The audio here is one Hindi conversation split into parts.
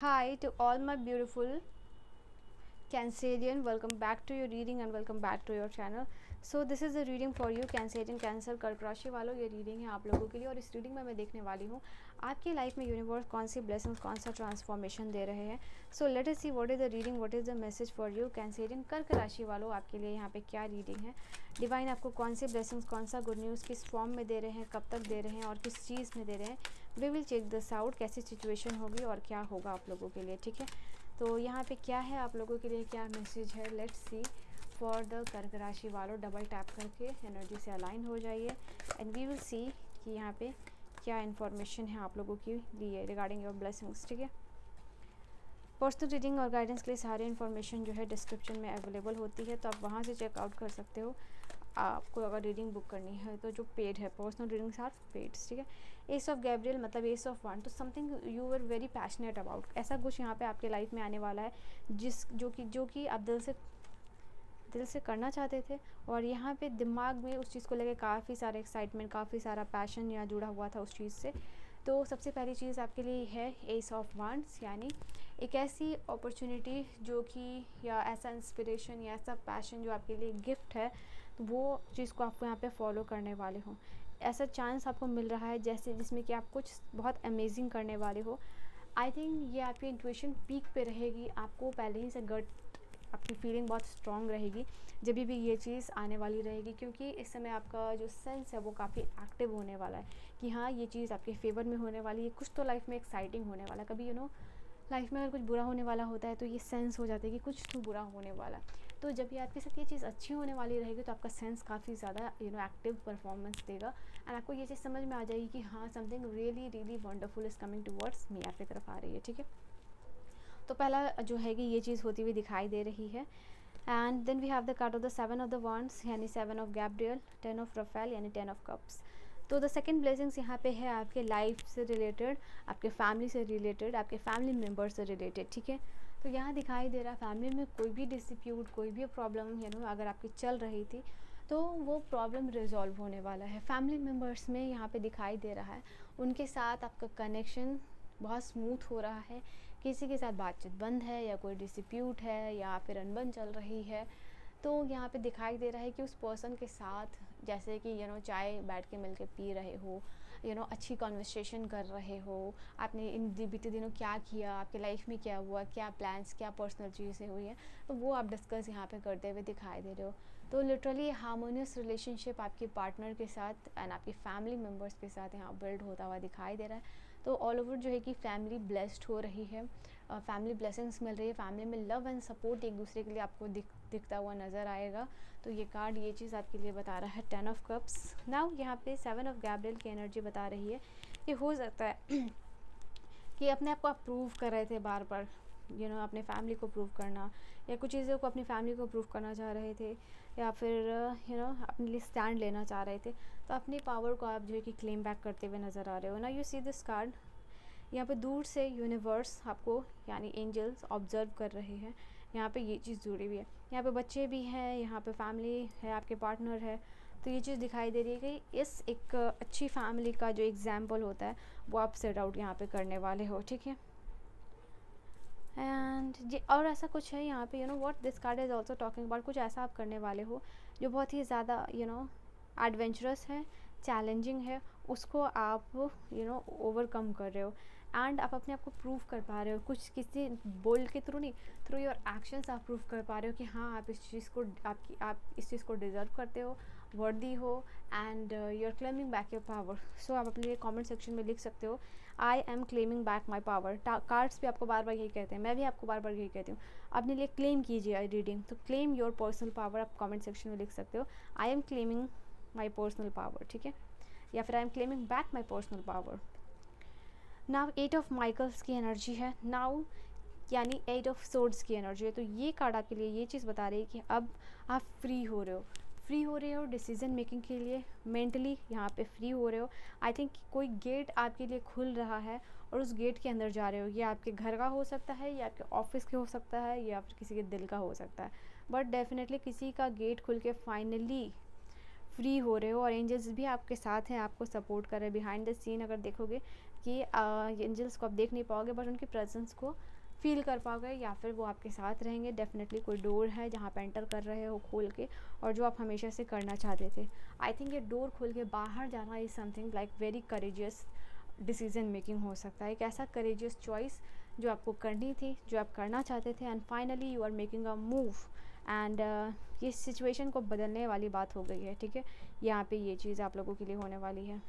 Hi to all my beautiful Cancerian, welcome back to your reading and welcome back to your channel. So this is a reading for you Cancerian, cancer कर्क राशि वालों, ये रीडिंग है आप लोगों के लिए। और इस रीडिंग में मैं देखने वाली हूँ आपकी लाइफ में यूनिवर्स कौन सी ब्लेसिंग्स, कौन सा ट्रांसफॉर्मेशन दे रहे हैं। So let us see what is the reading, what is the message for you Cancerian कर्क राशि वालों। आपके लिए यहाँ पे क्या रीडिंग है, डिवाइन आपको कौन सी ब्लेसिंग्स, कौन सा गुड न्यूज़ किस फॉर्म में दे रहे हैं, कब तक दे रहे हैं और किस चीज़ में दे रहे हैं। We will check this out, कैसी सिचुएशन होगी और क्या होगा आप लोगों के लिए। ठीक है, तो यहाँ पे क्या है आप लोगों के लिए, क्या मैसेज है। लेट्स सी फॉर द कर्क राशि वालों। डबल टैप करके एनर्जी से अलाइन हो जाइए एंड वी विल सी कि यहाँ पे क्या इन्फॉर्मेशन है आप लोगों के लिए रिगार्डिंग योर ब्लेसिंग्स। ठीक है, पर्सनल रीडिंग और गाइडेंस के लिए सारी इन्फॉर्मेशन जो है डिस्क्रिप्शन में अवेलेबल होती है, तो आप वहाँ से चेकआउट कर सकते हो। आपको अगर रीडिंग बुक करनी है तो जो पेड है, पर्सनल रीडिंग साथ पेड। ठीक है, एस ऑफ गैब्रियल मतलब एस ऑफ वन, तो something you are very passionate about, ऐसा कुछ यहाँ पे आपके लाइफ में आने वाला है जो कि आप दिल से करना चाहते थे और यहाँ पे दिमाग में उस चीज़ को लेकर काफ़ी सारा एक्साइटमेंट, काफ़ी सारा पैशन यहाँ जुड़ा हुआ था उस चीज़ से। तो सबसे पहली चीज़ आपके लिए है एस ऑफ वांड्स, यानी एक ऐसी अपॉर्चुनिटी जो कि, या ऐसा इंस्पिरेशन या ऐसा पैशन जो आपके लिए गिफ्ट है, तो वो चीज़ को आपको यहाँ पे फॉलो करने वाले हो। ऐसा चांस आपको मिल रहा है जैसे जिसमें कि आप कुछ बहुत अमेजिंग करने वाले हो। आई थिंक ये आपकी इंट्यूशन पीक पे रहेगी, आपको पहले ही से गट आपकी फीलिंग बहुत स्ट्रॉन्ग रहेगी जब भी ये चीज़ आने वाली रहेगी, क्योंकि इस समय आपका जो सेंस है वो काफ़ी एक्टिव होने वाला है कि हाँ ये चीज़ आपके फेवर में होने वाली है, कुछ तो लाइफ में एक्साइटिंग होने वाला है। कभी लाइफ में अगर कुछ बुरा होने वाला होता है तो ये सेंस हो जाता है कि कुछ तो बुरा होने वाला है। तो जब ये आपके साथ ये चीज़ अच्छी होने वाली रहेगी तो आपका सेंस काफ़ी ज़्यादा एक्टिव परफॉर्मेंस देगा एंड आपको ये चीज़ समझ में आ जाएगी कि हाँ something really really wonderful is coming towards me, आपकी तरफ आ रही है। ठीक है, तो पहला जो है कि ये चीज़ होती हुई दिखाई दे रही है। And then we have the card of the 7 of the wands, यानी 7 ऑफ गैब्रियल, 10 ऑफ रफेल यानी 10 ऑफ कप्स। तो द सेकंड ब्लेसिंग्स यहाँ पे है आपके लाइफ से रिलेटेड, आपके फैमिली से रिलेटेड, आपके फैमिली मेम्बर से रिलेटेड। ठीक है, तो यहाँ दिखाई दे रहा है फैमिली में कोई भी डिस्प्यूट, कोई भी प्रॉब्लम अगर आपकी चल रही थी तो वो प्रॉब्लम रिजॉल्व होने वाला है। फैमिली मेम्बर्स में यहाँ पे दिखाई दे रहा है उनके साथ आपका कनेक्शन बहुत स्मूथ हो रहा है। किसी के साथ बातचीत बंद है या कोई डिस्प्यूट है या फिर अनबन चल रही है, तो यहाँ पे दिखाई दे रहा है कि उस पर्सन के साथ जैसे कि चाय बैठ के मिल के पी रहे हो, अच्छी कॉन्वर्सेशन कर रहे हो, आपने इन बीते दिनों क्या किया, आपके लाइफ में क्या हुआ, क्या प्लान्स, क्या पर्सनल चीज़ें हुई हैं, तो वो आप डिस्कस यहाँ पे करते हुए दिखाई दे रहे हो। तो लिटरली हार्मोनियस रिलेशनशिप आपके पार्टनर के साथ एंड आपके फैमिली मेम्बर्स के साथ यहाँ बिल्ड होता हुआ दिखाई दे रहा है। तो ऑल ओवर जो है कि फैमिली ब्लेस्ड हो रही है, फैमिली ब्लेसिंग्स मिल रही है, फैमिली में लव एंड सपोर्ट एक दूसरे के लिए आपको दिखता हुआ नज़र आएगा। तो ये कार्ड ये चीज़ आपके लिए बता रहा है 10 ऑफ कप्स। नाउ यहाँ पे 7 ऑफ गैब्रियल की एनर्जी बता रही है कि हो सकता है कि अपने आप को आप प्रूव कर रहे थे बार बार, अपने फैमिली को प्रूव करना या कुछ चीज़ों को अपनी फैमिली को प्रूव करना चाह रहे थे या फिर अपने लिए स्टैंड लेना चाह रहे थे, तो अपनी पावर को आप जो है कि क्लेम बैक करते हुए नज़र आ रहे हो ना। यू सी दिस कार्ड, यहाँ पे दूर से यूनिवर्स आपको यानी एंजल्स ऑब्जर्व कर रहे हैं, यहाँ पे ये चीज़ जुड़ी हुई है। यहाँ पे बच्चे भी हैं, यहाँ पे फैमिली है, आपके पार्टनर है, तो ये चीज़ दिखाई दे रही है कि इस एक अच्छी फैमिली का जो एग्जाम्पल होता है वो आप सेट आउट यहाँ पे करने वाले हो। ठीक है, एंड ये और ऐसा कुछ है यहाँ पे what this card is also talking about, कुछ ऐसा आप करने वाले हो जो बहुत ही ज़्यादा एडवेंचरस है, चैलेंजिंग है, उसको आप ओवरकम कर रहे हो एंड आप अपने आप को प्रूव कर पा रहे हो, कुछ किसी बोल के थ्रू नहीं, थ्रू योर एक्शंस आप प्रूव कर पा रहे हो कि हाँ आप इस चीज़ को आप इस चीज़ को डिज़र्व करते हो, वर्दी हो and you are claiming back your power. So आप अपने लिए कमेंट सेक्शन में लिख सकते हो I am claiming back my power. Cards भी आपको बार बार यही कहते हैं, मैं भी आपको बार बार यही कहती हूँ, अपने लिए क्लेम कीजिए रीडिंग। तो क्लेम योर पर्सनल पावर आप कमेंट सेक्शन में लिख सकते हो, I am claiming my personal power. ठीक है, या फिर I am claiming back my personal power. Now 8 of Michaels की एनर्जी है, नाउ यानी 8 ऑफ सोर्ड्स की एनर्जी है। तो ये कार्ड आपके लिए ये चीज़ बता रही है कि अब आप फ्री हो रहे हो, फ्री हो रहे हो डिसीजन मेकिंग के लिए, मेंटली यहाँ पे फ्री हो रहे हो। आई थिंक कोई गेट आपके लिए खुल रहा है और उस गेट के अंदर जा रहे हो, ये आपके घर का हो सकता है या आपके ऑफिस के हो सकता है या फिर किसी के दिल का हो सकता है, बट डेफिनेटली किसी का गेट खुल के फाइनली फ्री हो रहे हो और एंजल्स भी आपके साथ हैं, आपको सपोर्ट कर रहे हैं बिहाइंड द सीन। अगर देखोगे कि एंजल्स को आप देख नहीं पाओगे बट उनकी प्रेजेंस को फील कर पाओगे, या फिर वो आपके साथ रहेंगे। डेफिनेटली कोई डोर है जहाँ पे एंटर कर रहे हो खोल के, और जो आप हमेशा से करना चाहते थे। आई थिंक ये डोर खोल के बाहर जाना is something like very courageous decision making हो सकता है, एक ऐसा करेजियस चॉइस जो आपको करनी थी, जो आप करना चाहते थे, and finally you are making a move. एंड ये सिचुएशन को बदलने वाली बात हो गई है, ठीक है। यहाँ पे ये चीज़ आप लोगों के लिए होने वाली है।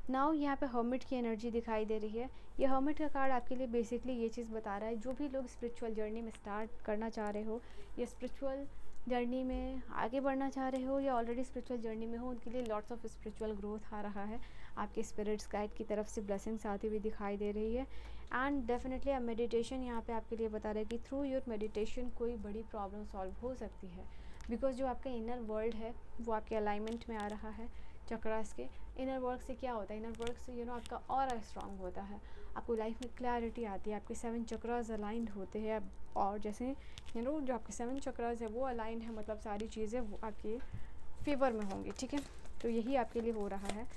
नाउ यहाँ पे हर्मिट की एनर्जी दिखाई दे रही है। ये हर्मिट का कार्ड आपके लिए बेसिकली ये चीज़ बता रहा है, जो भी लोग स्पिरिचुअल जर्नी में स्टार्ट करना चाह रहे हो, या स्पिरिचुअल जर्नी में आगे बढ़ना चाह रहे हो, या ऑलरेडी स्पिरिचुअल जर्नी में हो, उनके लिए लॉट्स ऑफ स्पिरिचुअल ग्रोथ आ रहा है। आपके स्पिरिट्स गाइड की तरफ से ब्लेसिंग्स आती हुई दिखाई दे रही है। एंड डेफिनेटली अब मेडिटेशन यहाँ पे आपके लिए बता रहा है कि थ्रू योर मेडिटेशन कोई बड़ी प्रॉब्लम सॉल्व हो सकती है, बिकॉज जो आपका इनर वर्ल्ड है वो आपके अलाइनमेंट में आ रहा है। चक्रास के इनर वर्क से क्या होता है, इनर वर्क से आपका ऑरा स्ट्रांग होता है, आपको लाइफ में क्लैरिटी आती है, आपके 7 चक्रास अलाइंड होते हैं। और जैसे जो आपके 7 चक्रास है वो अलाइंड है, मतलब सारी चीज़ें वो आपके फेवर में होंगी, ठीक है। तो यही आपके लिए हो रहा है।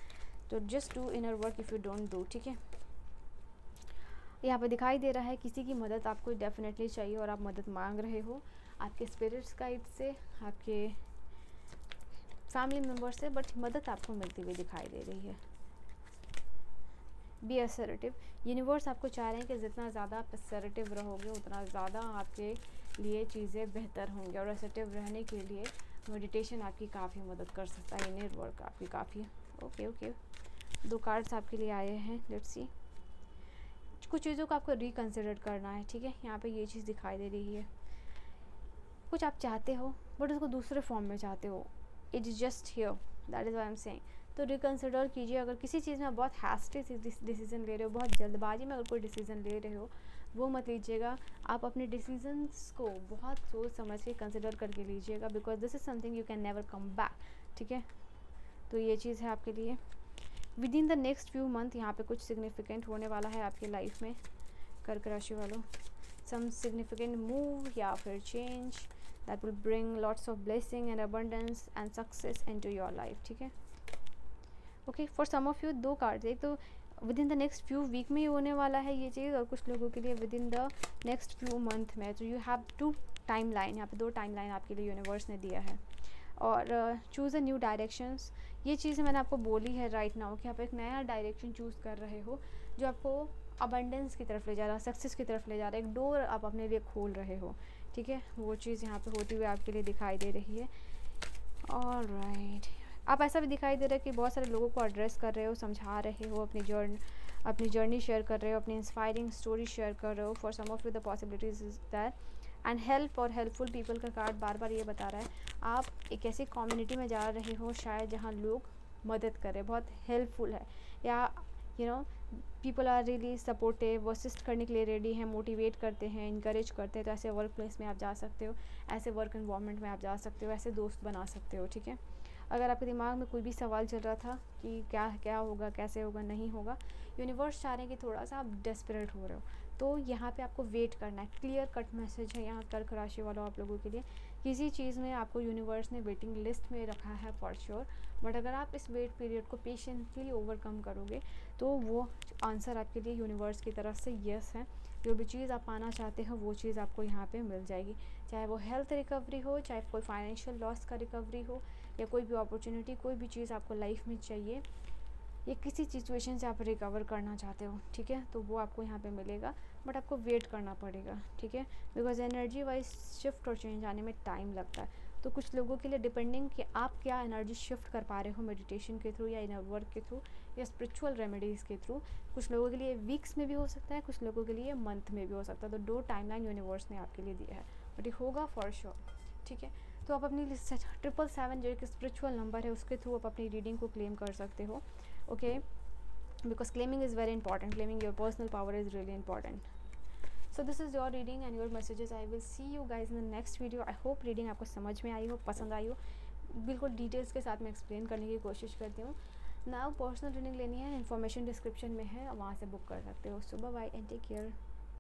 तो just do inner work if you don't do, ठीक है। यहाँ पे दिखाई दे रहा है किसी की मदद आपको डेफिनेटली चाहिए और आप मदद मांग रहे हो आपके स्पिरिट्स गाइड से, आपके फैमिली मेम्बर से, बट मदद आपको मिलती हुई दिखाई दे रही है। B assertive. यूनिवर्स आपको चाह रहे हैं कि जितना ज़्यादा आप असर्टिव रहोगे उतना ज़्यादा आपके लिए चीज़ें बेहतर होंगी, और असर्टिव रहने के लिए मेडिटेशन आपकी काफ़ी मदद कर सकता है, इनर वर्क आपकी काफ़ी। ओके 2 कार्ड्स आपके लिए आए हैं, लेट्स सी। कुछ चीज़ों को आपको रिकन्सिडर करना है, ठीक है। यहाँ पे ये चीज़ दिखाई दे रही है, कुछ आप चाहते हो बट उसको दूसरे फॉर्म में चाहते हो। It is just here, that is what I am saying. तो रिकन्सिडर कीजिए। अगर किसी चीज़ में बहुत हैस्टी डिसीजन ले रहे हो, बहुत जल्दबाजी में अगर कोई डिसीज़न ले रहे हो, वो मत लीजिएगा। आप अपने डिसीजंस को बहुत सोच समझ के कंसिडर करके लीजिएगा, because this is something you can never come back, ठीक है। तो ये चीज़ है आपके लिए with in the next few month. यहाँ पे कुछ सिग्निफिकेंट होने वाला है आपकी लाइफ में, कर्क राशि वालों। सम सिग्निफिकेंट मूव या फिर change that will bring lots of blessing and abundance and success into your life, ठीक है। Okay, for some of you 2 cards, एक तो within the next few week में ही होने वाला है ये चीज़, और कुछ लोगों के लिए with in the next few month में। तो यू हैव 2 टाइम लाइन, यहाँ पे 2 टाइम लाइन आपके लिए यूनिवर्स ने दिया है। और चूज़ अ न्यू डायरेक्शंस, ये चीज़ मैंने आपको बोली है राइट नाउ कि आप एक नया डायरेक्शन चूज़ कर रहे हो जो आपको अबंडेंस की तरफ ले जा रहा है, सक्सेस की तरफ ले जा रहा है, एक डोर आप अपने लिए खोल रहे हो, ठीक है। वो चीज़ यहाँ पे होती हुई आपके लिए दिखाई दे रही है। ऑलराइट, आप ऐसा भी दिखाई दे रहा है कि बहुत सारे लोगों को एड्रेस कर रहे हो, समझा रहे हो, अपनी जर्नी शेयर कर रहे हो, अपनी इंस्पायरिंग स्टोरी शेयर कर रहे हो। For some of you the possibilities is that and help और हेल्पफुल पीपल का कार्ड बार बार ये बता रहा है आप एक ऐसी कम्युनिटी में जा रहे हो शायद जहाँ लोग मदद करें, बहुत हेल्पफुल है, या पीपल आर रियली सपोर्टिव, वो असिस्ट करने के लिए रेडी हैं, मोटिवेट करते हैं, इंकरेज करते हैं। तो ऐसे वर्क प्लेस में आप जा सकते हो, ऐसे वर्क इन्वायरमेंट में आप जा सकते हो, ऐसे दोस्त बना सकते हो, ठीक है। अगर आपके दिमाग में कोई भी सवाल चल रहा था कि क्या होगा, कैसे होगा, नहीं होगा, यूनिवर्स चाह रहे हैं कि थोड़ा सा आप डेस्परेट हो रहे हो, तो यहाँ पे आपको वेट करना है। क्लियर कट मैसेज है यहाँ कर्क राशि वालों आप लोगों के लिए। किसी चीज़ में आपको यूनिवर्स ने वेटिंग लिस्ट में रखा है फॉर श्योर, बट अगर आप इस वेट पीरियड को पेशेंटली ओवरकम करोगे तो वो आंसर आपके लिए यूनिवर्स की तरफ से यस है। जो भी चीज़ आप पाना चाहते हो वो चीज़ आपको यहाँ पे मिल जाएगी, चाहे वो हेल्थ रिकवरी हो, चाहे कोई फाइनेंशियल लॉस का रिकवरी हो, या कोई भी अपॉर्चुनिटी, कोई भी चीज़ आपको लाइफ में चाहिए, या किसी सिचुएशन से आप रिकवर करना चाहते हो, ठीक है, तो वो आपको यहाँ पे मिलेगा, बट आपको वेट करना पड़ेगा, ठीक है, बिकॉज एनर्जी वाइज शिफ्ट और चेंज आने में टाइम लगता है। तो कुछ लोगों के लिए डिपेंडिंग कि आप क्या एनर्जी शिफ्ट कर पा रहे हो मेडिटेशन के थ्रू, या इनर वर्क के थ्रू, या स्पिरिचुअल रेमेडीज़ के थ्रू। कुछ लोगों के लिए वीक्स में भी हो सकता है, कुछ लोगों के लिए मंथ में भी हो सकता है। तो 2 टाइमलाइन यूनिवर्स ने आपके लिए दिया है, बट ये होगा फॉर श्योर, ठीक है। तो आप अपनी 777 जो एक स्पिरिचुअल नंबर है उसके थ्रू आप अपनी रीडिंग को क्लेम कर सकते हो, okay, because claiming is very important, claiming your personal power is really important. So this is your reading and your messages. I will see you guys in the next video. I hope reading आपको समझ में आई हो, पसंद आई हो। बिल्कुल डिटेल्स के साथ मैं एक्सप्लेन करने की कोशिश करती हूँ। नाउ पर्सनल रीडिंग लेनी है, इन्फॉर्मेशन डिस्क्रिप्शन में है, वहाँ से बुक कर सकते हो। सो बाय एंड टेक केयर।